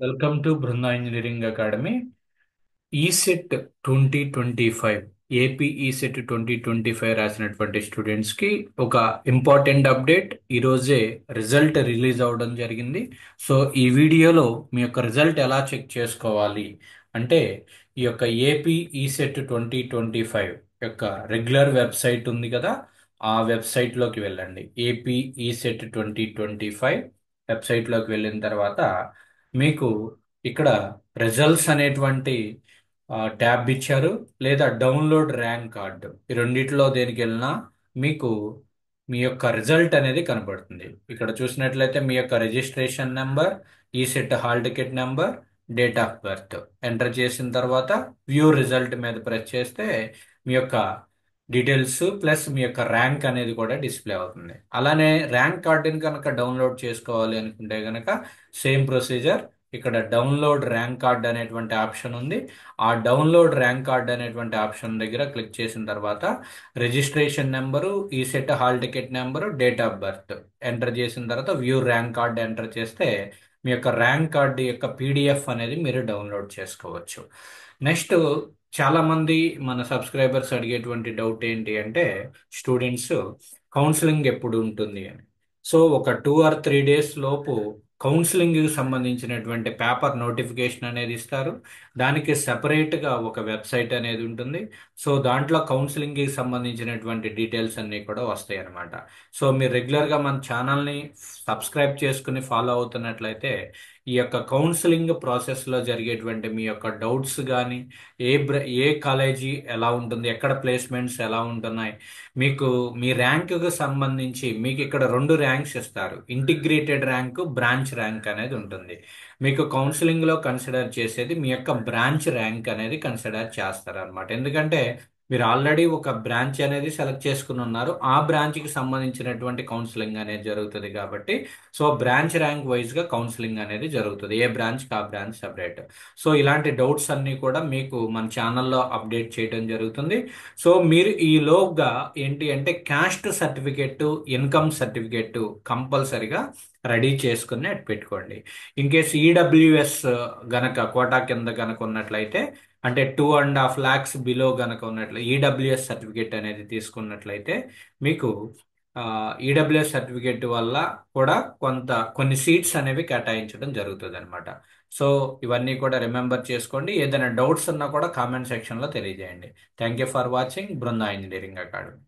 Welcome to Brinda engineering academy. ECET 2025 AP ECET 2025 రాసినటువంటి స్టూడెంట్స్కి ఒక ఇంపార్టెంట్ అప్డేట్. ఈరోజే రిజల్ట్ రిలీజ్ అవ్వడం జరిగింది. సో ఈ వీడియోలో మీ యొక్క రిజల్ట్ ఎలా చెక్ చేసుకోవాలి అంటే, ఈ యొక్క ఏపీ ఈసెట్ 2025 యొక్క రెగ్యులర్ వెబ్సైట్ ఉంది కదా, ఆ వెబ్సైట్లోకి వెళ్ళండి. ఏపీ ఈసెట్ 2025 వెబ్సైట్లోకి వెళ్ళిన తర్వాత మీకు ఇక్కడ రిజల్ట్స్ అనేటువంటి ట్యాబ్ ఇచ్చారు, లేదా డౌన్లోడ్ ర్యాంక్ కార్డు. ఈ రెండిట్లో దేనికి వెళ్ళినా మీకు మీ యొక్క రిజల్ట్ అనేది కనబడుతుంది. ఇక్కడ చూసినట్లయితే మీ యొక్క రిజిస్ట్రేషన్ నెంబర్, ఈ set hall ticket number, date of birth enter చేసిన తర్వాత వ్యూ రిజల్ట్ మీద ప్రెస్ చేస్తే మీ యొక్క డీటెయిల్స్ ప్లస్ మీ యొక్క ర్యాంక్ అనేది కూడా డిస్ప్లే అవుతుంది. అలానే ర్యాంక్ కార్డుని కనుక డౌన్లోడ్ చేసుకోవాలి అనుకుంటే కనుక సేమ్ ప్రొసీజర్. ఇక్కడ డౌన్లోడ్ ర్యాంక్ కార్డ్ అనేటువంటి ఆప్షన్ ఉంది. ఆ డౌన్లోడ్ ర్యాంక్ కార్డ్ అనేటువంటి ఆప్షన్ దగ్గర క్లిక్ చేసిన తర్వాత రిజిస్ట్రేషన్ నెంబరు, ఈ set hall ticket number, date of birth enter చేసిన తర్వాత వ్యూ ర్యాంక్ కార్డ్ ఎంటర్ చేస్తే మీ యొక్క ర్యాంక్ కార్డు యొక్క పీడిఎఫ్ అనేది మీరు డౌన్లోడ్ చేసుకోవచ్చు. నెక్స్ట్, చాలా మంది మన సబ్స్క్రైబర్స్ అడిగేటువంటి డౌట్ ఏంటి అంటే, స్టూడెంట్స్ కౌన్సిలింగ్ ఎప్పుడు ఉంటుంది అని. సో ఒక 2 or 3 days లోపు కౌన్సిలింగ్ కి సంబంధించినటువంటి పేపర్ నోటిఫికేషన్ అనేది ఇస్తారు. దానికి separate గా ఒక వెబ్సైట్ అనేది ఉంటుంది. సో దాంట్లో కౌన్సిలింగ్ కి సంబంధించినటువంటి డీటెయిల్స్ అన్నీ కూడా వస్తాయి అన్నమాట. సో మీరు రెగ్యులర్గా మన ఛానల్ని సబ్స్క్రైబ్ చేసుకుని ఫాలో అవుతున్నట్లయితే ఈ యొక్క కౌన్సిలింగ్ ప్రాసెస్లో జరిగేటువంటి మీ యొక్క డౌట్స్ కానీ, ఏ కాలేజీ ఎలా ఉంటుంది, ఎక్కడ ప్లేస్మెంట్స్ ఎలా ఉంటున్నాయి, మీకు మీ ర్యాంకుకు సంబంధించి మీకు ఇక్కడ 2 ర్యాంక్స్ ఇస్తారు. ఇంటిగ్రేటెడ్ ర్యాంక్, బ్రాంచ్ ర్యాంక్ అనేది ఉంటుంది. మీకు కౌన్సిలింగ్లో కన్సిడర్ చేసేది మీ యొక్క బ్రాంచ్ ర్యాంక్ అనేది కన్సిడర్ చేస్తారు అనమాట. ఎందుకంటే మీరు ఆల్రెడీ ఒక బ్రాంచ్ అనేది సెలెక్ట్ చేసుకుని ఉన్నారు, ఆ బ్రాంచ్కి సంబంధించినటువంటి కౌన్సిలింగ్ అనేది జరుగుతుంది కాబట్టి సో బ్రాంచ్ ర్యాంక్ వైజ్గా కౌన్సిలింగ్ అనేది జరుగుతుంది. ఏ బ్రాంచ్కి ఆ బ్రాంచ్ సపరేట్. సో ఇలాంటి డౌట్స్ అన్నీ కూడా మీకు మన ఛానల్లో అప్డేట్ చేయడం జరుగుతుంది. సో మీరు ఈలోగా ఏంటి అంటే క్యాస్ట్ సర్టిఫికెట్, ఇన్కమ్ సర్టిఫికెట్ కంపల్సరిగా రెడీ చేసుకుని పెట్టుకోండి. ఇన్ కేస్ ఈడబ్ల్యూఎస్ గనక కోటా కింద గనక ఉన్నట్లయితే, అంటే 2.5 lakhs బిలో గనక ఉన్నట్లు ఈడబ్ల్యూఎస్ సర్టిఫికేట్ అనేది తీసుకున్నట్లయితే మీకు ఈడబ్ల్యూఎస్ సర్టిఫికేట్ వల్ల కూడా కొన్ని సీట్స్ అనేవి కేటాయించడం జరుగుతుంది అనమాట. సో ఇవన్నీ కూడా రిమెంబర్ చేసుకోండి. ఏదైనా డౌట్స్ ఉన్నా కూడా కామెంట్ సెక్షన్లో తెలియజేయండి. Thank you for watching Brinda engineering academy.